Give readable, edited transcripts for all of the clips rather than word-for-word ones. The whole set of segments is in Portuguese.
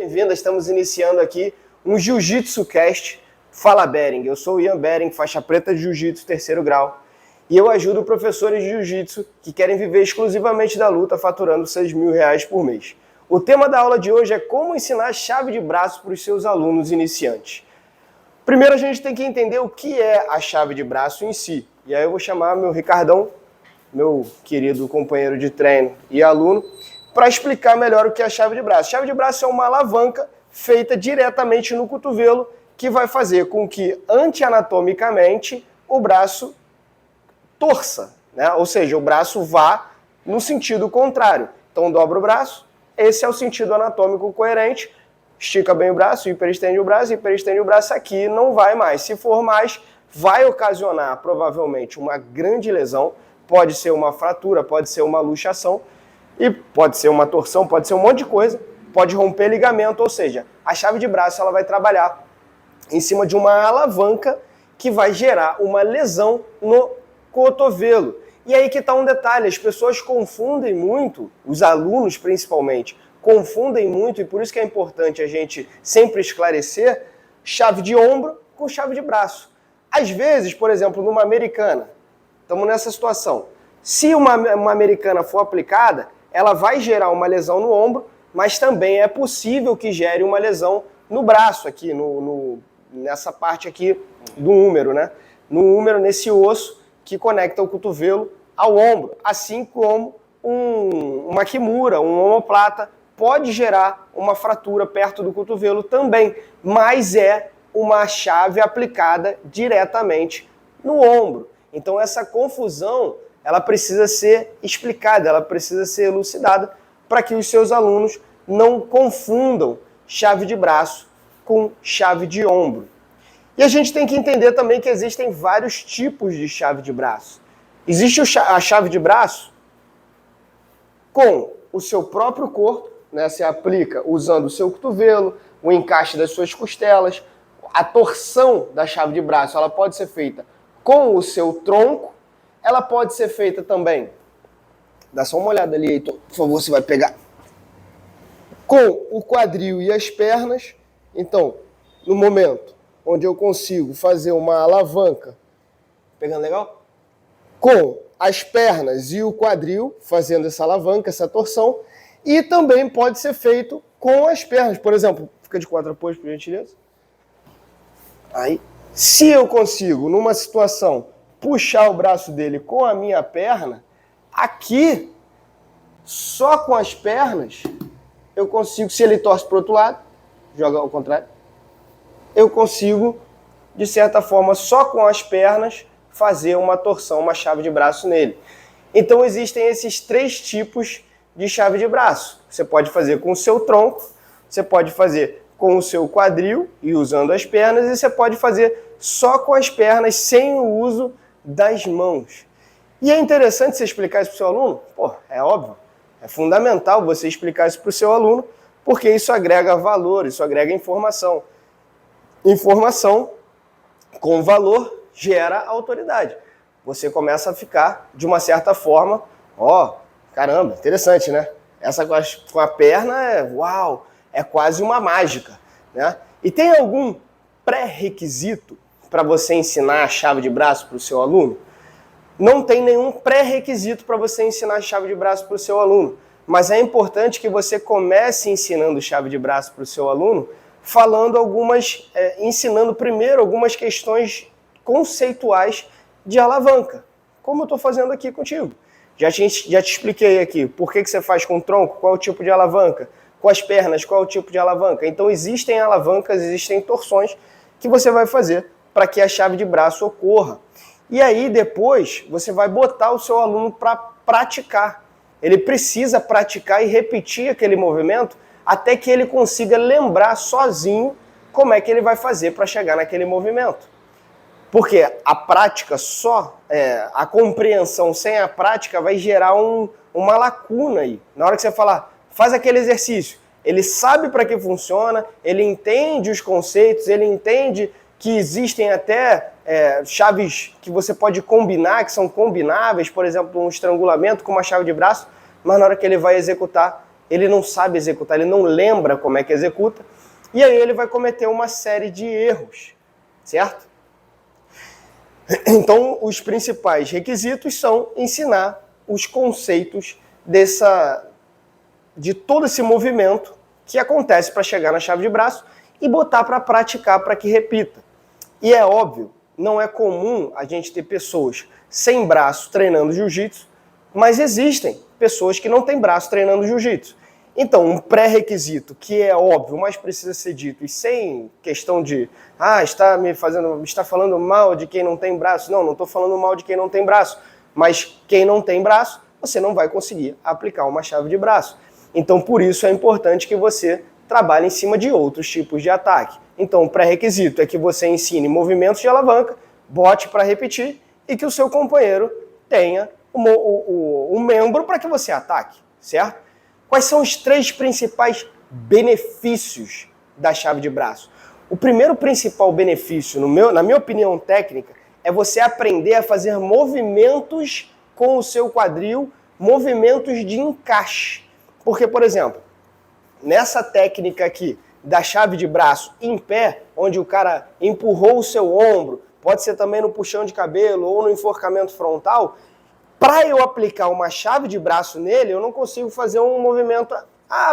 bem-vindas. Estamos iniciando aqui um Jiu-Jitsu Cast. Fala Bering, eu sou o Ian Bering, faixa preta de Jiu-Jitsu 3º grau. E eu ajudo professores de Jiu-Jitsu que querem viver exclusivamente da luta, faturando R$6.000 por mês. O tema da aula de hoje é como ensinar chave de braço para os seus alunos iniciantes. Primeiro a gente tem que entender o que é a chave de braço em si. E aí eu vou chamar meu Ricardão, meu querido companheiro de treino e aluno, para explicar melhor o que é a chave de braço. Chave de braço é uma alavanca feita diretamente no cotovelo que vai fazer com que, anti-anatomicamente, o braço torça, né? Ou seja, o braço vá no sentido contrário. Então dobra o braço, esse é o sentido anatômico coerente, estica bem o braço, hiperestende o braço aqui, não vai mais. Se for mais, vai ocasionar provavelmente uma grande lesão, pode ser uma fratura, pode ser uma luxação, e pode ser uma torção, pode ser um monte de coisa, pode romper ligamento, ou seja, a chave de braço ela vai trabalhar em cima de uma alavanca que vai gerar uma lesão no cotovelo. E aí que está um detalhe, as pessoas confundem muito, os alunos principalmente, confundem muito, e por isso que é importante a gente sempre esclarecer, chave de ombro com chave de braço. Às vezes, por exemplo, numa americana, estamos nessa situação, se uma americana for aplicada, ela vai gerar uma lesão no ombro, mas também é possível que gere uma lesão no braço aqui, nessa parte aqui do húmero, né? No húmero, nesse osso que conecta o cotovelo ao ombro, assim como uma quimura, um omoplata, pode gerar uma fratura perto do cotovelo também, mas é uma chave aplicada diretamente no ombro. Então essa confusão, ela precisa ser explicada, ela precisa ser elucidada para que os seus alunos não confundam chave de braço com chave de ombro. E a gente tem que entender também que existem vários tipos de chave de braço. Existe a chave de braço com o seu próprio corpo, né? Você aplica usando o seu cotovelo, o encaixe das suas costelas. A torção da chave de braço ela pode ser feita com o seu tronco, ela pode ser feita também, dá só uma olhada ali, Heitor, por favor, você vai pegar, com o quadril e as pernas. Então, no momento onde eu consigo fazer uma alavanca, pegando legal? Com as pernas e o quadril, fazendo essa alavanca, essa torção, e também pode ser feito com as pernas. Por exemplo, fica de 4 apoios, por gentileza. Aí, se eu consigo, numa situação, puxar o braço dele com a minha perna, aqui, só com as pernas, eu consigo, se ele torce para o outro lado, joga ao contrário, eu consigo, de certa forma, só com as pernas, fazer uma torção, uma chave de braço nele. Então existem esses 3 tipos de chave de braço. Você pode fazer com o seu tronco, você pode fazer com o seu quadril e usando as pernas, e você pode fazer só com as pernas, sem o uso das mãos. E é interessante você explicar isso para o seu aluno? Pô, é óbvio, é fundamental você explicar isso para o seu aluno, porque isso agrega valor, isso agrega informação. Informação com valor gera autoridade. Você começa a ficar, de uma certa forma, caramba, interessante, né? Essa com a perna uau, é quase uma mágica, né? E tem algum pré-requisito para você ensinar a chave de braço para o seu aluno? Não tem nenhum pré-requisito para você ensinar a chave de braço para o seu aluno, mas é importante que você comece ensinando chave de braço para o seu aluno, ensinando primeiro algumas questões conceituais de alavanca, como eu estou fazendo aqui contigo. Já te expliquei aqui por que você faz com o tronco, qual é o tipo de alavanca, com as pernas, qual é o tipo de alavanca. Então existem alavancas, existem torções que você vai fazer para que a chave de braço ocorra. E aí depois você vai botar o seu aluno para praticar. Ele precisa praticar e repetir aquele movimento até que ele consiga lembrar sozinho como é que ele vai fazer para chegar naquele movimento. Porque a prática a compreensão sem a prática vai gerar uma lacuna aí. Na hora que você falar, faz aquele exercício, ele sabe para que funciona, ele entende os conceitos, ele entende que existem até chaves que você pode combinar, que são combináveis, por exemplo, um estrangulamento com uma chave de braço, mas na hora que ele vai executar, ele não sabe executar, ele não lembra como é que executa, e aí ele vai cometer uma série de erros, certo? Então, os principais requisitos são ensinar os conceitos de todo esse movimento que acontece para chegar na chave de braço e botar para praticar para que repita. E é óbvio, não é comum a gente ter pessoas sem braço treinando jiu-jitsu, mas existem pessoas que não têm braço treinando jiu-jitsu. Então, um pré-requisito que é óbvio, mas precisa ser dito, e sem questão de está falando mal de quem não tem braço. Não estou falando mal de quem não tem braço, mas quem não tem braço, você não vai conseguir aplicar uma chave de braço. Então, por isso é importante que você trabalhe em cima de outros tipos de ataque. Então, o pré-requisito é que você ensine movimentos de alavanca, bote para repetir e que o seu companheiro tenha o membro para que você ataque, certo? Quais são os 3 principais benefícios da chave de braço? O primeiro principal benefício, na minha opinião técnica, é você aprender a fazer movimentos com o seu quadril, movimentos de encaixe. Porque, por exemplo, nessa técnica aqui da chave de braço em pé, onde o cara empurrou o seu ombro, pode ser também no puxão de cabelo ou no enforcamento frontal, para eu aplicar uma chave de braço nele, eu não consigo fazer um movimento...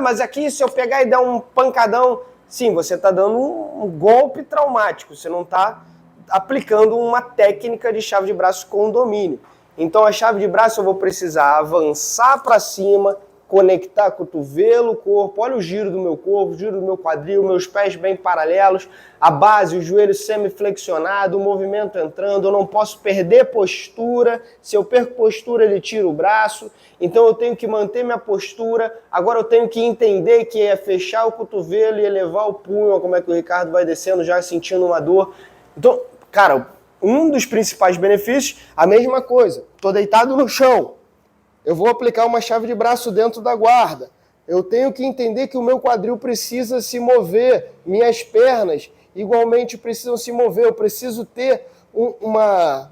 mas aqui se eu pegar e dar um pancadão... Sim, você está dando um golpe traumático, você não está aplicando uma técnica de chave de braço com domínio. Então a chave de braço eu vou precisar avançar para cima, conectar cotovelo, corpo, olha o giro do meu corpo, o giro do meu quadril, meus pés bem paralelos, a base, o joelho semi-flexionado, o movimento entrando, eu não posso perder postura, se eu perco postura ele tira o braço, então eu tenho que manter minha postura, agora eu tenho que entender que é fechar o cotovelo e elevar o punho, olha como é que o Ricardo vai descendo já sentindo uma dor. Então, cara, um dos principais benefícios, a mesma coisa, estou deitado no chão, eu vou aplicar uma chave de braço dentro da guarda. Eu tenho que entender que o meu quadril precisa se mover, minhas pernas igualmente precisam se mover. Eu preciso ter uma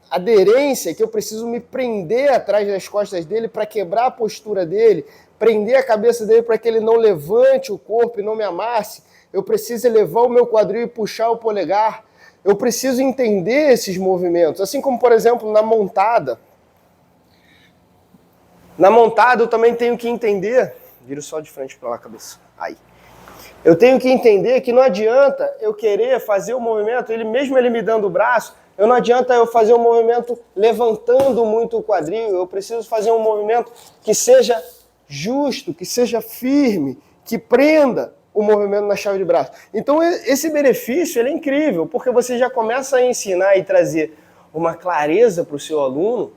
aderência, que eu preciso me prender atrás das costas dele para quebrar a postura dele, prender a cabeça dele para que ele não levante o corpo e não me amasse. Eu preciso elevar o meu quadril e puxar o polegar. Eu preciso entender esses movimentos. Assim como, por exemplo, na montada. Na montada eu também tenho que entender... Viro só de frente para lá a cabeça. Aí. Eu tenho que entender que não adianta eu querer fazer o movimento, ele me dando o braço, não adianta eu fazer um movimento levantando muito o quadril, eu preciso fazer um movimento que seja justo, que seja firme, que prenda o movimento na chave de braço. Então esse benefício ele é incrível, porque você já começa a ensinar e trazer uma clareza para o seu aluno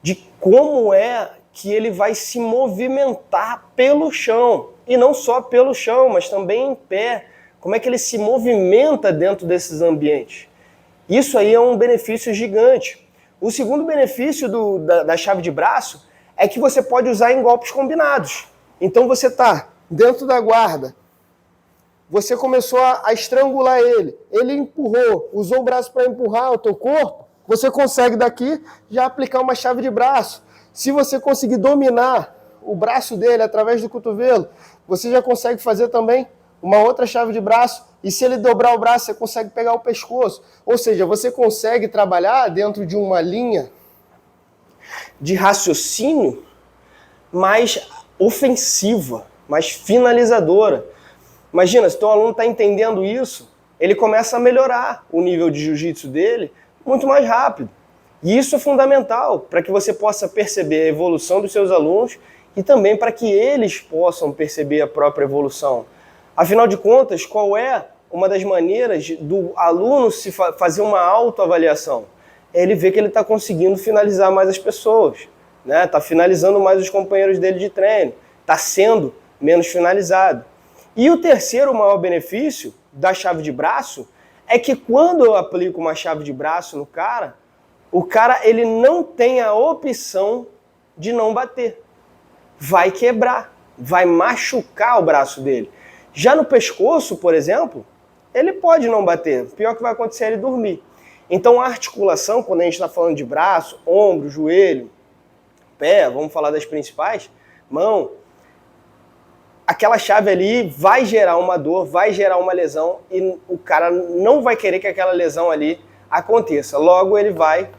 de como é que ele vai se movimentar pelo chão. E não só pelo chão, mas também em pé. Como é que ele se movimenta dentro desses ambientes. Isso aí é um benefício gigante. O segundo benefício da chave de braço é que você pode usar em golpes combinados. Então você está dentro da guarda, você começou a estrangular ele empurrou, usou o braço para empurrar o teu corpo, você consegue daqui já aplicar uma chave de braço. Se você conseguir dominar o braço dele através do cotovelo, você já consegue fazer também uma outra chave de braço, e se ele dobrar o braço, você consegue pegar o pescoço. Ou seja, você consegue trabalhar dentro de uma linha de raciocínio mais ofensiva, mais finalizadora. Imagina, se teu aluno está entendendo isso, ele começa a melhorar o nível de jiu-jitsu dele muito mais rápido. E isso é fundamental para que você possa perceber a evolução dos seus alunos e também para que eles possam perceber a própria evolução. Afinal de contas, qual é uma das maneiras do aluno se fazer uma autoavaliação? É ele ver que ele está conseguindo finalizar mais as pessoas, né? Está finalizando mais os companheiros dele de treino, está sendo menos finalizado. E o terceiro maior benefício da chave de braço é que quando eu aplico uma chave de braço no cara, o cara ele não tem a opção de não bater. Vai quebrar, vai machucar o braço dele. Já no pescoço, por exemplo, ele pode não bater. O pior que vai acontecer é ele dormir. Então a articulação, quando a gente está falando de braço, ombro, joelho, pé, vamos falar das principais, mão, aquela chave ali vai gerar uma dor, vai gerar uma lesão e o cara não vai querer que aquela lesão ali aconteça. Logo, ele vai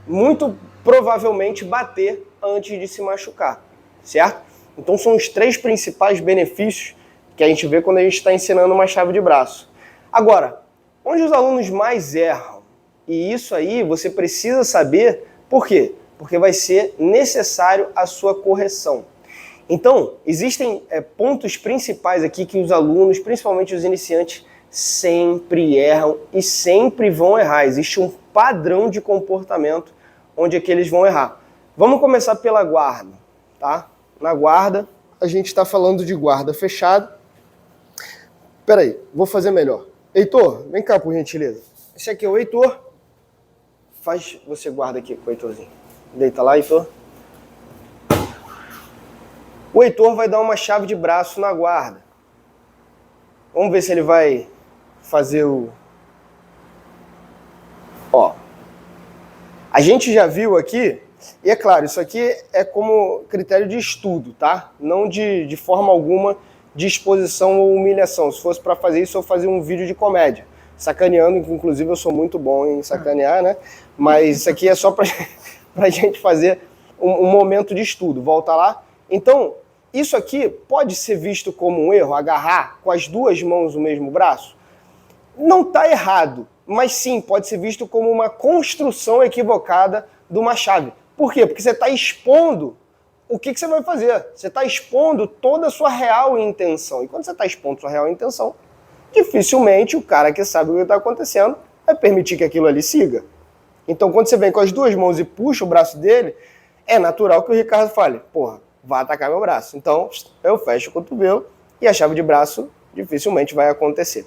muito provavelmente bater antes de se machucar, certo? Então são os 3 principais benefícios que a gente vê quando a gente está ensinando uma chave de braço. Agora, onde os alunos mais erram? E isso aí você precisa saber por quê? Porque vai ser necessário a sua correção. Então, existem pontos principais aqui que os alunos, principalmente os iniciantes, sempre erram e sempre vão errar. Existe um padrão de comportamento onde é que eles vão errar. Vamos começar pela guarda, tá? Na guarda, a gente está falando de guarda fechada. Peraí, vou fazer melhor. Heitor, vem cá por gentileza. Esse aqui é o Heitor. Faz você guarda aqui com o Heitorzinho. Deita lá, Heitor. O Heitor vai dar uma chave de braço na guarda. Vamos ver se ele vai fazer o... Ó. A gente já viu aqui, e é claro, isso aqui é como critério de estudo, tá? Não de forma alguma de exposição ou humilhação. Se fosse para fazer isso, eu fazia um vídeo de comédia. Sacaneando, inclusive eu sou muito bom em sacanear, né? Mas isso aqui é só pra gente fazer um momento de estudo. Volta lá. Então, isso aqui pode ser visto como um erro, agarrar com as 2 mãos o mesmo braço? Não está errado, mas sim, pode ser visto como uma construção equivocada de uma chave. Por quê? Porque você está expondo o que você vai fazer. Você está expondo toda a sua real intenção. E quando você está expondo sua real intenção, dificilmente o cara que sabe o que está acontecendo vai permitir que aquilo ali siga. Então, quando você vem com as 2 mãos e puxa o braço dele, é natural que o Ricardo fale, porra, vai atacar meu braço. Então, eu fecho o cotovelo e a chave de braço dificilmente vai acontecer.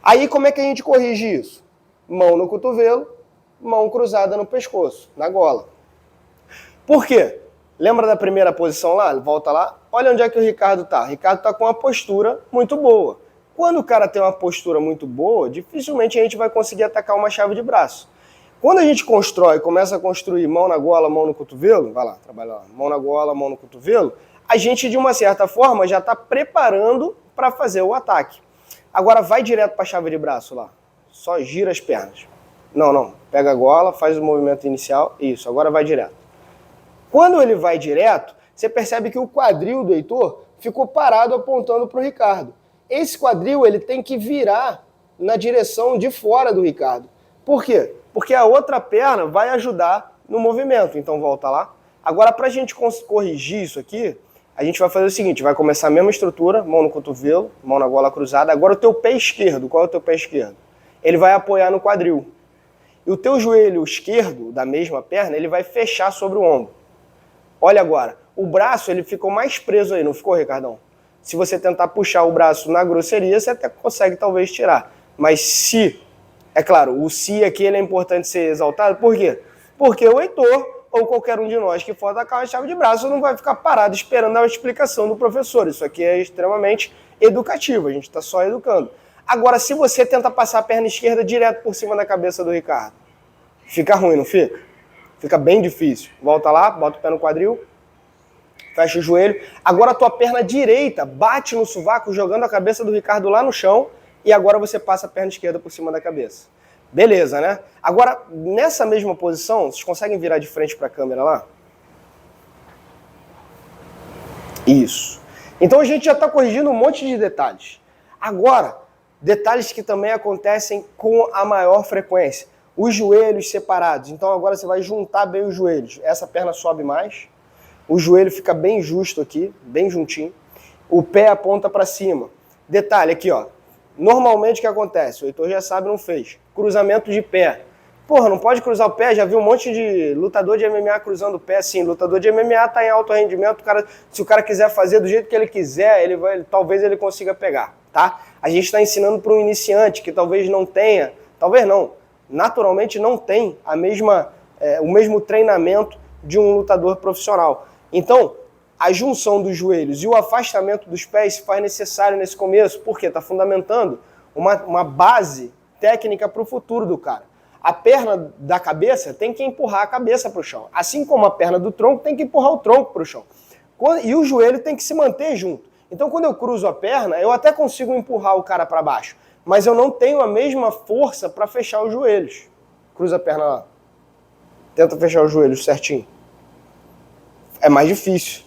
Aí, como é que a gente corrige isso? Mão no cotovelo, mão cruzada no pescoço, na gola. Por quê? Lembra da primeira posição lá? Volta lá. Olha onde é que o Ricardo está. O Ricardo está com uma postura muito boa. Quando o cara tem uma postura muito boa, dificilmente a gente vai conseguir atacar uma chave de braço. Quando a gente começa a construir mão na gola, mão no cotovelo, vai lá, trabalha lá, mão na gola, mão no cotovelo, a gente, de uma certa forma, já está preparando para fazer o ataque. Agora vai direto para a chave de braço lá. Só gira as pernas. Não. Pega a gola, faz o movimento inicial. Isso, agora vai direto. Quando ele vai direto, você percebe que o quadril do Heitor ficou parado apontando para o Ricardo. Esse quadril ele tem que virar na direção de fora do Ricardo. Por quê? Porque a outra perna vai ajudar no movimento. Então volta lá. Agora, para a gente corrigir isso aqui, a gente vai fazer o seguinte, vai começar a mesma estrutura, mão no cotovelo, mão na gola cruzada. Agora o teu pé esquerdo, qual é o teu pé esquerdo? Ele vai apoiar no quadril. E o teu joelho esquerdo, da mesma perna, ele vai fechar sobre o ombro. Olha agora, o braço ele ficou mais preso aí, não ficou, Ricardão? Se você tentar puxar o braço na grosseria, você até consegue talvez tirar. Mas se, é claro, o se aqui ele é importante ser exaltado, por quê? Porque o Heitor, ou qualquer um de nós que for atacar uma chave de braço, não vai ficar parado esperando a explicação do professor. Isso aqui é extremamente educativo, a gente está só educando. Agora, se você tenta passar a perna esquerda direto por cima da cabeça do Ricardo, fica ruim, não fica? Fica bem difícil. Volta lá, bota o pé no quadril, fecha o joelho. Agora a tua perna direita bate no sovaco, jogando a cabeça do Ricardo lá no chão, e agora você passa a perna esquerda por cima da cabeça. Beleza, né? Agora, nessa mesma posição, vocês conseguem virar de frente para a câmera lá? Isso. Então a gente já está corrigindo um monte de detalhes. Agora, detalhes que também acontecem com a maior frequência. Os joelhos separados. Então agora você vai juntar bem os joelhos. Essa perna sobe mais. O joelho fica bem justo aqui, bem juntinho. O pé aponta para cima. Detalhe aqui, ó. Normalmente o que acontece? O Heitor já sabe, não fez. Cruzamento de pé. Porra, não pode cruzar o pé? Já vi um monte de lutador de MMA cruzando o pé. Sim, lutador de MMA tá em alto rendimento. Se o cara quiser fazer do jeito que ele quiser, talvez ele consiga pegar, tá? A gente está ensinando para um iniciante que talvez não tenha, talvez não, naturalmente não tem o mesmo treinamento de um lutador profissional. Então, a junção dos joelhos e o afastamento dos pés se faz necessário nesse começo, porque está fundamentando uma base técnica para o futuro do cara. A perna da cabeça tem que empurrar a cabeça para o chão, assim como a perna do tronco tem que empurrar o tronco para o chão. E o joelho tem que se manter junto. Então, quando eu cruzo a perna, eu até consigo empurrar o cara para baixo, mas eu não tenho a mesma força para fechar os joelhos. Cruza a perna lá. Tenta fechar os joelhos certinho. É mais difícil.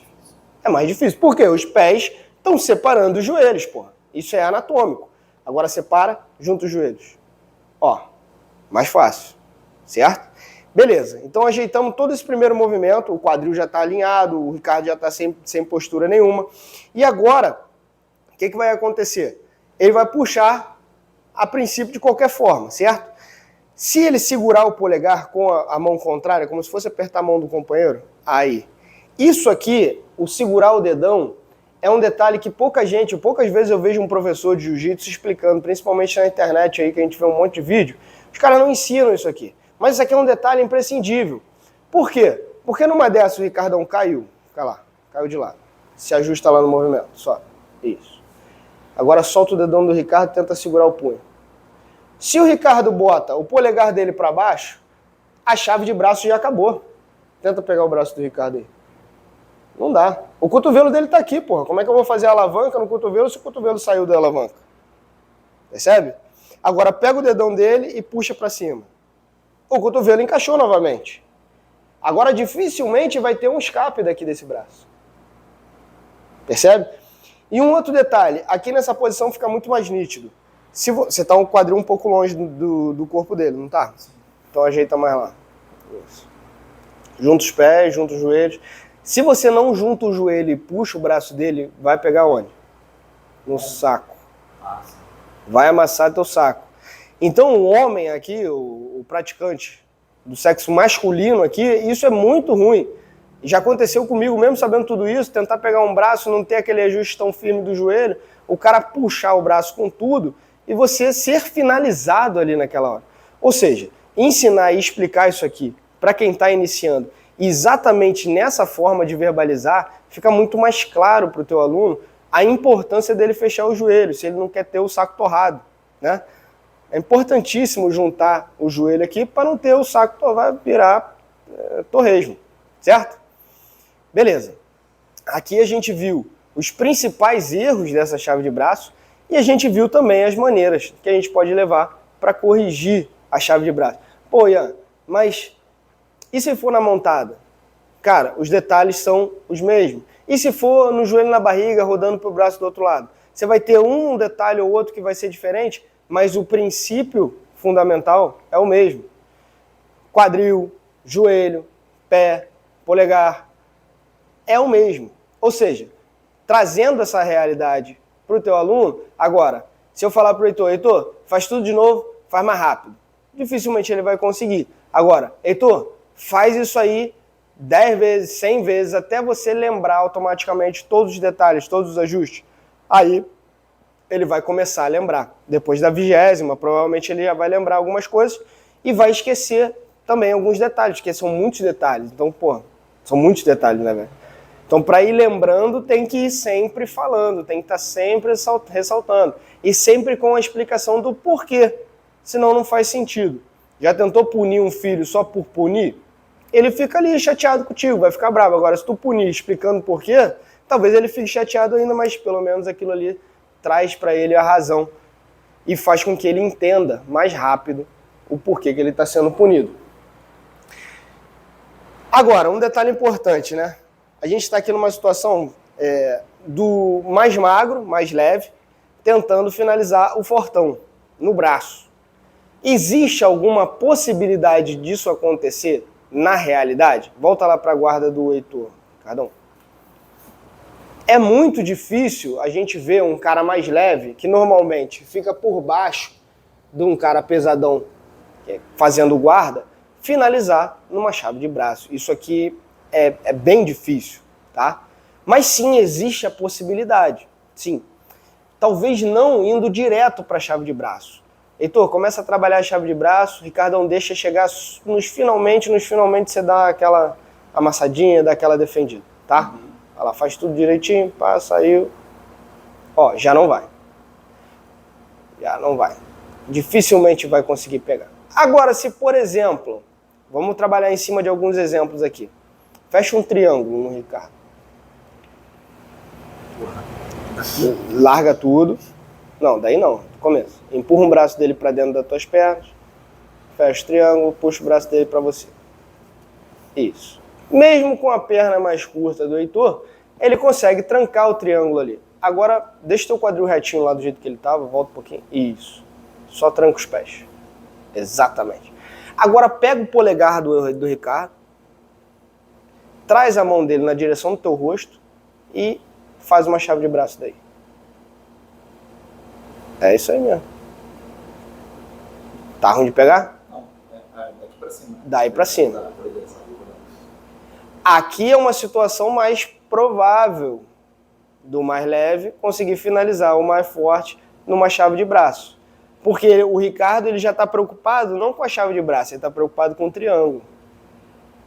É mais difícil. Por quê? Os pés estão separando os joelhos, porra. Isso é anatômico. Agora separa, junta os joelhos. Ó, mais fácil. Certo? Beleza. Então ajeitamos todo esse primeiro movimento. O quadril já está alinhado, o Ricardo já está sem postura nenhuma. E agora, o que vai acontecer? Ele vai puxar a princípio de qualquer forma, certo? Se ele segurar o polegar com a mão contrária, como se fosse apertar a mão do companheiro, aí. Isso aqui, o segurar o dedão, é um detalhe que poucas vezes eu vejo um professor de jiu-jitsu explicando, principalmente na internet aí, que a gente vê um monte de vídeo, os caras não ensinam isso aqui. Mas isso aqui é um detalhe imprescindível. Por quê? Porque numa dessas o Ricardão caiu, fica lá, caiu de lado. Se ajusta lá no movimento, só. Isso. Agora solta o dedão do Ricardo e tenta segurar o punho. Se o Ricardo bota o polegar dele para baixo, a chave de braço já acabou. Tenta pegar o braço do Ricardo aí. Não dá. O cotovelo dele tá aqui, porra. Como é que eu vou fazer a alavanca no cotovelo se o cotovelo saiu da alavanca? Percebe? Agora pega o dedão dele e puxa para cima. O cotovelo encaixou novamente. Agora dificilmente vai ter um escape daqui desse braço. Percebe? E um outro detalhe, aqui nessa posição fica muito mais nítido. Se você tá um quadril um pouco longe do corpo dele, não tá? Então ajeita mais lá. Isso. Junta os pés, junta os joelhos. Se você não junta o joelho e puxa o braço dele, vai pegar onde? No saco. Vai amassar teu saco. Então o homem aqui, o praticante do sexo masculino aqui, isso é muito ruim. Já aconteceu comigo, mesmo sabendo tudo isso, tentar pegar um braço, não ter aquele ajuste tão firme do joelho, o cara puxar o braço com tudo e você ser finalizado ali naquela hora. Ou seja, ensinar e explicar isso aqui para quem está iniciando exatamente nessa forma de verbalizar, fica muito mais claro para o teu aluno a importância dele fechar o joelho, se ele não quer ter o saco torrado, né? É importantíssimo juntar o joelho aqui para não ter o saco torrado, virar torresmo, certo? Beleza. Aqui a gente viu os principais erros dessa chave de braço e a gente viu também as maneiras que a gente pode levar para corrigir a chave de braço. Pô, Ian, mas e se for na montada? Cara, os detalhes são os mesmos. E se for no joelho na barriga, rodando para o braço do outro lado? Você vai ter um detalhe ou outro que vai ser diferente, mas o princípio fundamental é o mesmo. Quadril, joelho, pé, polegar, é o mesmo. Ou seja, trazendo essa realidade para o teu aluno, agora, se eu falar para o Heitor, faz tudo de novo, faz mais rápido. Dificilmente ele vai conseguir. Agora, Heitor, faz isso aí 10 vezes, 100 vezes, até você lembrar automaticamente todos os detalhes, todos os ajustes. Aí ele vai começar a lembrar. Depois da 20ª, provavelmente ele já vai lembrar algumas coisas e vai esquecer também alguns detalhes, porque são muitos detalhes. Então, pô, são muitos detalhes, né, velho? Então, para ir lembrando, tem que ir sempre falando, tem que estar sempre ressaltando. E sempre com a explicação do porquê, senão não faz sentido. Já tentou punir um filho só por punir? Ele fica ali chateado contigo, vai ficar bravo. Agora, se tu punir explicando porquê, talvez ele fique chateado ainda, mas pelo menos aquilo ali traz para ele a razão e faz com que ele entenda mais rápido o porquê que ele está sendo punido. Agora, um detalhe importante, né? A gente está aqui numa situação do mais magro, mais leve, tentando finalizar o fortão no braço. Existe alguma possibilidade disso acontecer na realidade? Volta lá para a guarda do Heitor, Ricardão. É muito difícil a gente ver um cara mais leve, que normalmente fica por baixo de um cara pesadão fazendo guarda, finalizar numa chave de braço. Isso aqui é bem difícil, tá? Mas sim, existe a possibilidade, sim. Talvez não indo direto para a chave de braço. Heitor, começa a trabalhar a chave de braço, Ricardão deixa chegar nos finalmente você dá aquela amassadinha, dá aquela defendida, tá? Olha lá, faz tudo direitinho, pá, saiu. Ó, já não vai. Já não vai. Dificilmente vai conseguir pegar. Agora, se por exemplo, vamos trabalhar em cima de alguns exemplos aqui. Fecha um triângulo no Ricardo. Larga tudo. Não, daí não. Começa. Empurra um braço dele para dentro das tuas pernas. Fecha o triângulo, puxa o braço dele para você. Isso. Mesmo com a perna mais curta do Heitor, ele consegue trancar o triângulo ali. Agora, deixa o teu quadril retinho lá do jeito que ele estava, volta um pouquinho. Isso. Só tranca os pés. Exatamente. Agora pega o polegar do Ricardo, traz a mão dele na direção do teu rosto e faz uma chave de braço daí. É isso aí mesmo. Tá ruim de pegar? Não, daqui pra cima. Daí pra cima. Aqui é uma situação mais provável do mais leve conseguir finalizar o mais forte numa chave de braço. Porque o Ricardo ele já está preocupado não com a chave de braço, ele está preocupado com o triângulo.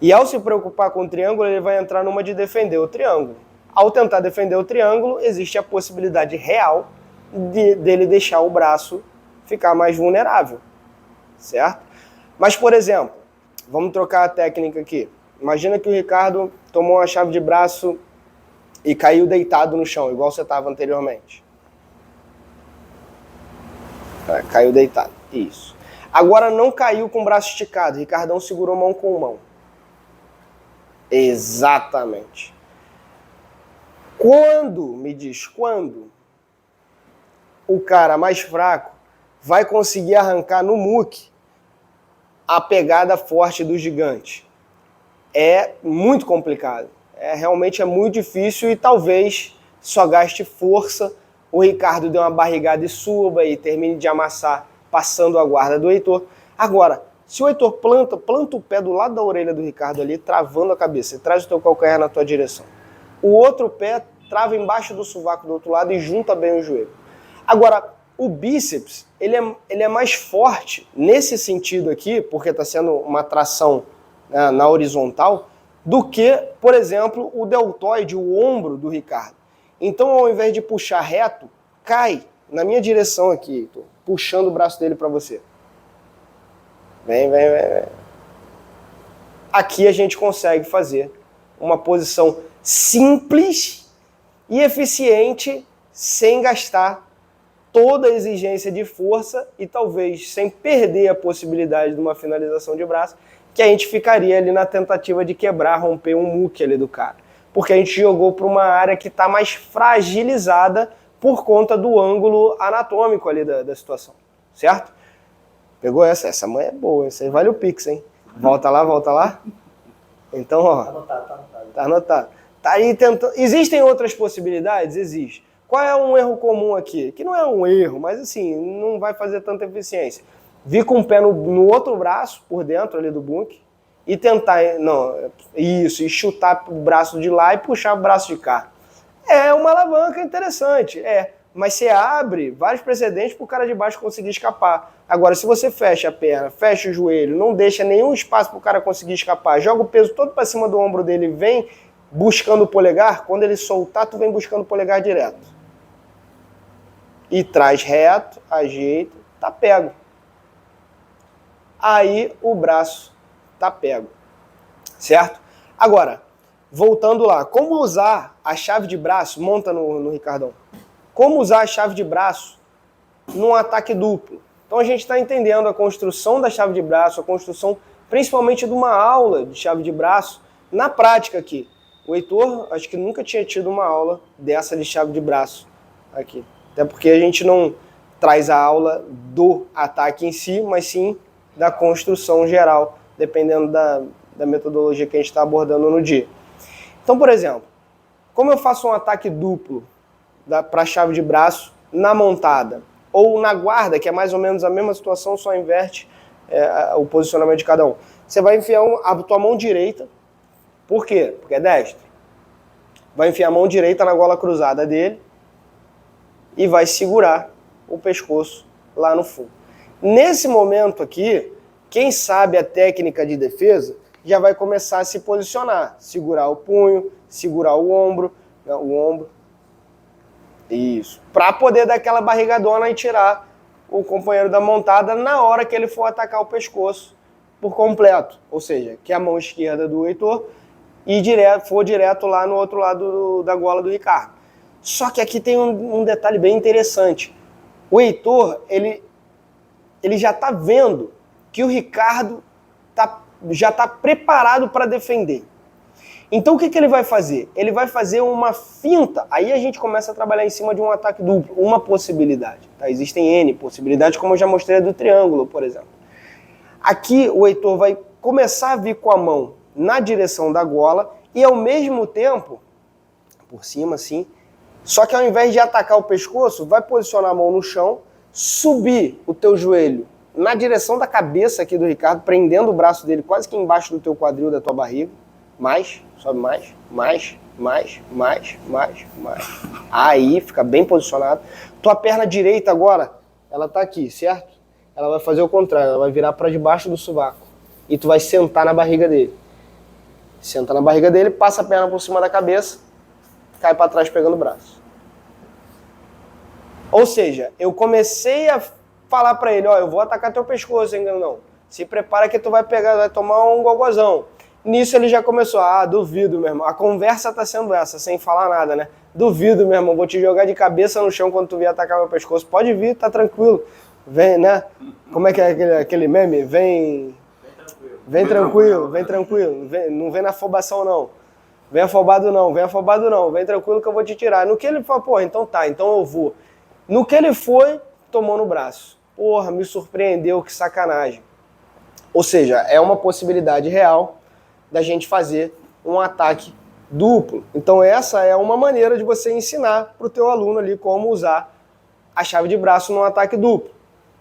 E ao se preocupar com o triângulo, ele vai entrar numa de defender o triângulo. Ao tentar defender o triângulo, existe a possibilidade real dele deixar o braço ficar mais vulnerável, certo? Mas, por exemplo, vamos trocar a técnica aqui. Imagina que o Ricardo tomou uma chave de braço e caiu deitado no chão, igual você estava anteriormente. Caiu deitado, isso. Agora não caiu com o braço esticado, o Ricardão segurou mão com mão. Exatamente. Me diz quando o cara mais fraco vai conseguir arrancar no muque a pegada forte do gigante? É muito complicado. Realmente é muito difícil e talvez só gaste força, o Ricardo dê uma barrigada e suba e termine de amassar, passando a guarda do Heitor. Agora, se o Heitor planta o pé do lado da orelha do Ricardo ali, travando a cabeça, e traz o teu calcanhar na tua direção. O outro pé trava embaixo do sovaco do outro lado e junta bem o joelho. Agora, o bíceps, ele é mais forte nesse sentido aqui, porque está sendo uma tração na horizontal, do que, por exemplo, o deltoide, o ombro do Ricardo. Então, ao invés de puxar reto, cai na minha direção aqui, Heitor, puxando o braço dele para você. Vem. Aqui a gente consegue fazer uma posição simples e eficiente, sem gastar toda a exigência de força e talvez sem perder a possibilidade de uma finalização de braço, que a gente ficaria ali na tentativa de quebrar, romper um muque ali do cara. Porque a gente jogou para uma área que está mais fragilizada por conta do ângulo anatômico ali da situação, certo? Pegou essa? Essa mãe é boa, essa aí vale o Pix, hein? Volta lá. Então, ó. Tá anotado. Tá aí tentando. Existem outras possibilidades? Existe. Qual é um erro comum aqui? Que não é um erro, mas assim, não vai fazer tanta eficiência. Vir com o pé no outro braço, por dentro ali do bunker, e tentar, e chutar o braço de lá e puxar o braço de cá. É uma alavanca interessante, mas você abre vários precedentes para o cara de baixo conseguir escapar. Agora, se você fecha a perna, fecha o joelho, não deixa nenhum espaço para o cara conseguir escapar, joga o peso todo para cima do ombro dele e vem buscando o polegar, quando ele soltar, tu vem buscando o polegar direto. E traz reto, ajeita, tá pego. Aí o braço tá pego, certo? Agora, voltando lá, como usar a chave de braço, monta no Ricardão, como usar a chave de braço num ataque duplo? Então a gente está entendendo a construção da chave de braço, a construção principalmente de uma aula de chave de braço, na prática aqui. O Heitor, acho que nunca tinha tido uma aula dessa de chave de braço aqui. Até porque a gente não traz a aula do ataque em si, mas sim da construção geral, dependendo da metodologia que a gente está abordando no dia. Então, por exemplo, como eu faço um ataque duplo para a chave de braço na montada, ou na guarda, que é mais ou menos a mesma situação, só inverte o posicionamento de cada um. Você vai enfiar a tua mão direita, por quê? Porque é destro. Vai enfiar a mão direita na gola cruzada dele e vai segurar o pescoço lá no fundo. Nesse momento aqui, quem sabe a técnica de defesa já vai começar a se posicionar, segurar o punho, segurar o ombro, isso, para poder dar aquela barrigadona e tirar o companheiro da montada na hora que ele for atacar o pescoço por completo, ou seja, que a mão esquerda do Heitor e for direto lá no outro lado da gola do Ricardo. Só que aqui tem um detalhe bem interessante. O Heitor, ele já está vendo que o Ricardo já está preparado para defender. Então o que ele vai fazer? Ele vai fazer uma finta. Aí a gente começa a trabalhar em cima de um ataque duplo, uma possibilidade. Tá? Existem N possibilidades, como eu já mostrei do triângulo, por exemplo. Aqui o Heitor vai começar a vir com a mão na direção da gola e ao mesmo tempo, por cima assim, só que ao invés de atacar o pescoço, vai posicionar a mão no chão, subir o teu joelho na direção da cabeça aqui do Ricardo, prendendo o braço dele quase que embaixo do teu quadril, da tua barriga. Mais, sobe mais. Aí, fica bem posicionado. Tua perna direita agora, ela tá aqui, certo? Ela vai fazer o contrário, ela vai virar para debaixo do sovaco. E tu vai sentar na barriga dele. Senta na barriga dele, passa a perna por cima da cabeça, cai para trás pegando o braço. Ou seja, eu comecei a falar para ele, ó, eu vou atacar teu pescoço, hein, não. Se prepara que tu vai pegar, vai tomar um gogozão. Nisso ele já começou, duvido, meu irmão. A conversa tá sendo essa, sem falar nada, né? Duvido, meu irmão, vou te jogar de cabeça no chão quando tu vier atacar meu pescoço. Pode vir, tá tranquilo. Vem, né? Como é que é aquele meme? Vem tranquilo. Não vem na afobação, não. Vem afobado, não. Vem tranquilo que eu vou te tirar. No que ele falou, porra, então tá, então eu vou. No que ele foi, tomou no braço. Porra, me surpreendeu, que sacanagem. Ou seja, é uma possibilidade real da gente fazer um ataque duplo. Então essa é uma maneira de você ensinar para o teu aluno ali como usar a chave de braço num ataque duplo.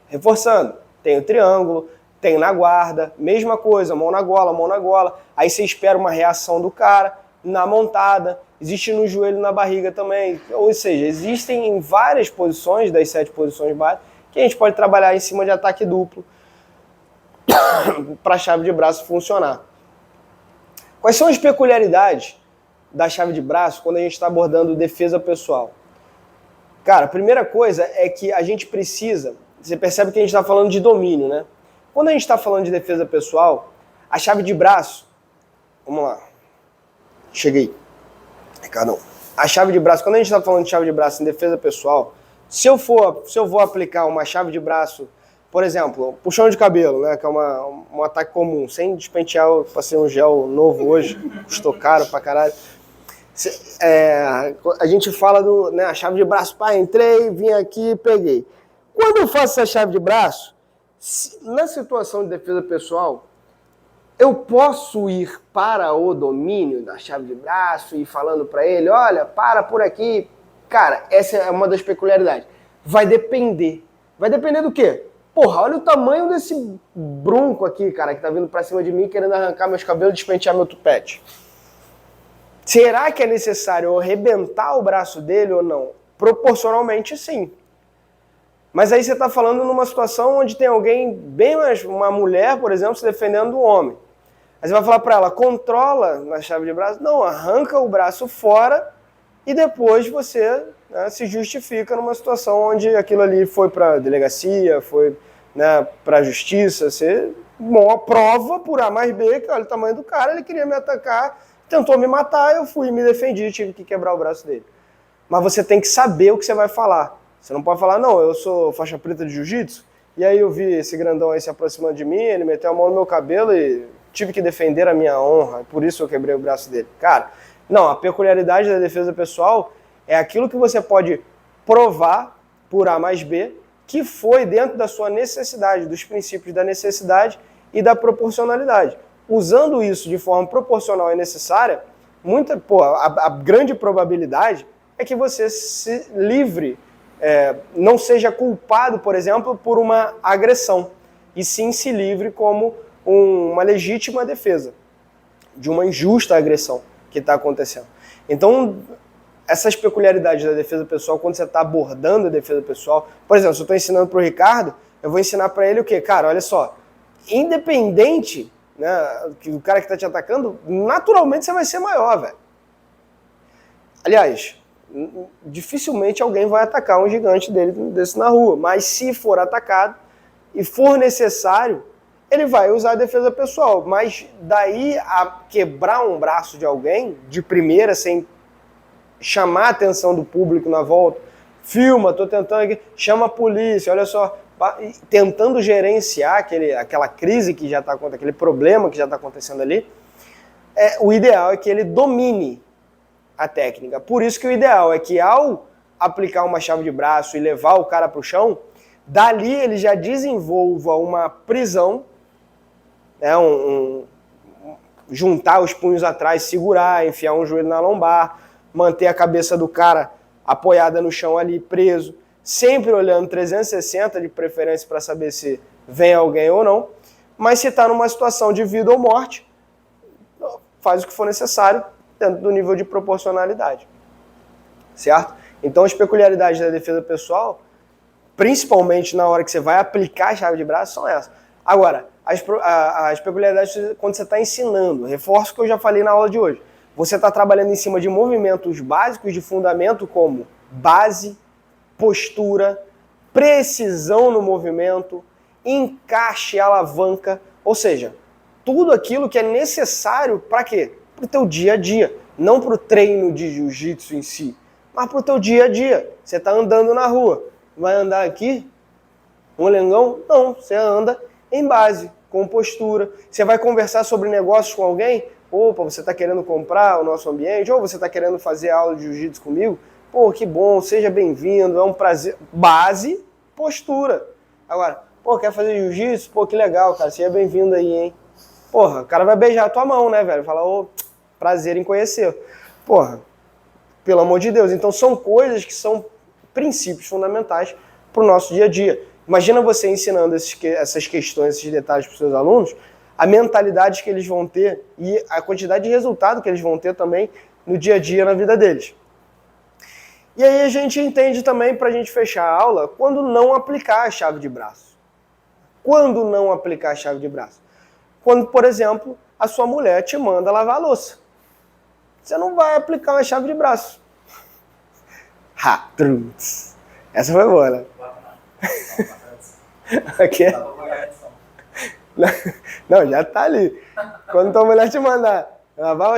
Reforçando, tem o triângulo, tem na guarda, mesma coisa, mão na gola. Aí você espera uma reação do cara na montada, existe no joelho, na barriga também. Ou seja, existem em várias posições, das 7 posições básicas, que a gente pode trabalhar em cima de ataque duplo para a chave de braço funcionar. Quais são as peculiaridades da chave de braço quando a gente está abordando defesa pessoal? Cara, a primeira coisa é que a gente precisa, você percebe que a gente está falando de domínio, né? Quando a gente está falando de defesa pessoal, a chave de braço, vamos lá, cheguei, Ricardão. A chave de braço, quando a gente está falando de chave de braço em defesa pessoal, se eu vou aplicar uma chave de braço, por exemplo, puxão de cabelo, né, que é um ataque comum, sem despentear, eu passei um gel novo hoje, custou caro pra caralho. A gente fala a chave de braço, entrei, vim aqui, peguei. Quando eu faço essa chave de braço, na situação de defesa pessoal, eu posso ir para o domínio da chave de braço e falando para ele, olha, para por aqui. Cara, essa é uma das peculiaridades. Vai depender. Vai depender do quê? Porra, olha o tamanho desse bronco aqui, cara, que tá vindo pra cima de mim querendo arrancar meus cabelos e despentear meu tupete. Será que é necessário eu arrebentar o braço dele ou não? Proporcionalmente, sim. Mas aí você tá falando numa situação onde tem alguém, bem mais, uma mulher, por exemplo, se defendendo do homem. Aí você vai falar pra ela, controla na chave de braço? Não, arranca o braço fora e depois você se justifica numa situação onde aquilo ali foi pra delegacia, foi para a justiça, você prova por A mais B que olha o tamanho do cara, ele queria me atacar, tentou me matar, eu fui, me defendi, tive que quebrar o braço dele. Mas você tem que saber o que você vai falar. Você não pode falar, não, eu sou faixa preta de jiu-jitsu, e aí eu vi esse grandão aí se aproximando de mim, ele meteu a mão no meu cabelo e tive que defender a minha honra, por isso eu quebrei o braço dele. Cara, não, a peculiaridade da defesa pessoal é aquilo que você pode provar por A mais B, que foi dentro da sua necessidade, dos princípios da necessidade e da proporcionalidade. Usando isso de forma proporcional e necessária, a grande probabilidade é que você se livre, não seja culpado, por exemplo, por uma agressão, e sim se livre como uma legítima defesa de uma injusta agressão que está acontecendo. Então, essas peculiaridades da defesa pessoal, quando você está abordando a defesa pessoal, por exemplo, se eu estou ensinando para o Ricardo, eu vou ensinar para ele o quê? Cara, olha só, independente, né, que o cara que está te atacando, naturalmente você vai ser maior, velho. Aliás, dificilmente alguém vai atacar um gigante desse na rua, mas se for atacado e for necessário, ele vai usar a defesa pessoal, mas daí a quebrar um braço de alguém, de primeira, sem chamar a atenção do público na volta, filma, tô tentando aqui, chama a polícia, olha só, tentando gerenciar aquela crise que já está acontecendo, aquele problema que já está acontecendo ali, o ideal é que ele domine a técnica. Por isso que o ideal é que ao aplicar uma chave de braço e levar o cara para o chão, dali ele já desenvolva uma prisão, né, juntar os punhos atrás, segurar, enfiar um joelho na lombar, manter a cabeça do cara apoiada no chão ali, preso, sempre olhando 360 de preferência para saber se vem alguém ou não, mas se está numa situação de vida ou morte, faz o que for necessário dentro do nível de proporcionalidade, certo? Então as peculiaridades da defesa pessoal, principalmente na hora que você vai aplicar a chave de braço, são essas. Agora, as peculiaridades quando você está ensinando, reforço o que eu já falei na aula de hoje, você está trabalhando em cima de movimentos básicos de fundamento como base, postura, precisão no movimento, encaixe, alavanca, ou seja, tudo aquilo que é necessário para quê? Para o teu dia a dia, não para o treino de jiu-jitsu em si, mas para o teu dia a dia. Você está andando na rua, vai andar aqui, um lengão? Não, você anda em base, com postura. Você vai conversar sobre negócios com alguém? Opa, você está querendo comprar o nosso ambiente? Ou você está querendo fazer aula de jiu-jitsu comigo? Pô, que bom, seja bem-vindo, é um prazer. Base, postura. Agora, pô, quer fazer jiu-jitsu? Pô, que legal, cara, seja bem-vindo aí, hein? Porra, o cara vai beijar a tua mão, né, velho? Falar, ô, prazer em conhecer. Porra, pelo amor de Deus. Então são coisas que são princípios fundamentais para o nosso dia a dia. Imagina você ensinando essas questões, esses detalhes para os seus alunos, a mentalidade que eles vão ter e a quantidade de resultado que eles vão ter também no dia a dia, na vida deles. E aí a gente entende também, para a gente fechar a aula, quando não aplicar a chave de braço. Quando não aplicar a chave de braço? Quando, por exemplo, a sua mulher te manda lavar a louça. Você não vai aplicar uma chave de braço. Ha, trunks. Essa foi boa, né? Aqui é... Não, já tá ali. Quando tua mulher te mandar lavar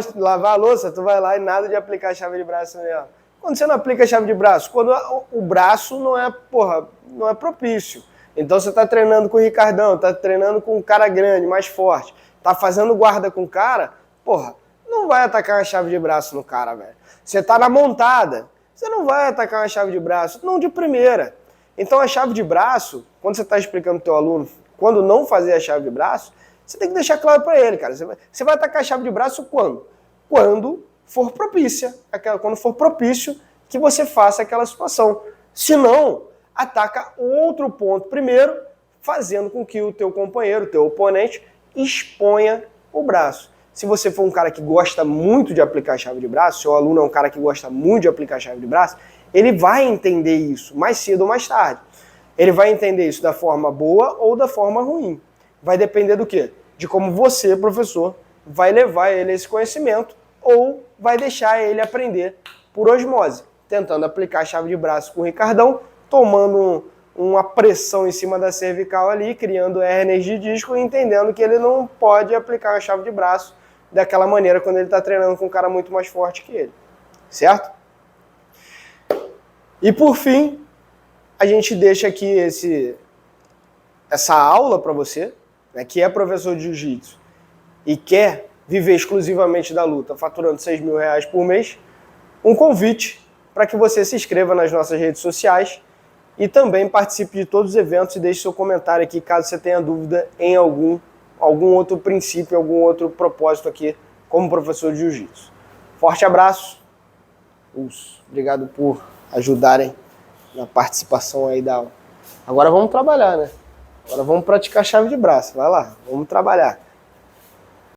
a louça, tu vai lá e nada de aplicar a chave de braço nela. Quando você não aplica a chave de braço? Quando o braço não é propício. Então você tá treinando com o Ricardão, tá treinando com um cara grande, mais forte, tá fazendo guarda com o cara, porra, não vai atacar a chave de braço no cara, velho. Você tá na montada, você não vai atacar uma chave de braço, não de primeira. Então a chave de braço, quando você está explicando pro teu aluno, quando não fazer a chave de braço, você tem que deixar claro para ele, cara. Você vai atacar a chave de braço quando? Quando for propícia, quando for propício que você faça aquela situação. Se não, ataca outro ponto primeiro, fazendo com que o teu companheiro, o teu oponente, exponha o braço. Se você for um cara que gosta muito de aplicar a chave de braço, seu aluno é um cara que gosta muito de aplicar a chave de braço, ele vai entender isso mais cedo ou mais tarde. Ele vai entender isso da forma boa ou da forma ruim. Vai depender do quê? De como você, professor, vai levar ele a esse conhecimento ou vai deixar ele aprender por osmose, tentando aplicar a chave de braço com o Ricardão, tomando uma pressão em cima da cervical ali, criando hérnias de disco e entendendo que ele não pode aplicar a chave de braço daquela maneira quando ele está treinando com um cara muito mais forte que ele. Certo? E por fim, a gente deixa aqui essa aula para você, né, que é professor de jiu-jitsu e quer viver exclusivamente da luta, faturando R$6.000 por mês, um convite para que você se inscreva nas nossas redes sociais e também participe de todos os eventos e deixe seu comentário aqui caso você tenha dúvida em algum outro princípio, algum outro propósito aqui como professor de jiu-jitsu. Forte abraço. Obrigado por ajudarem na participação aí da aula. Agora vamos trabalhar, né? Agora vamos praticar chave de braço. Vai lá, vamos trabalhar.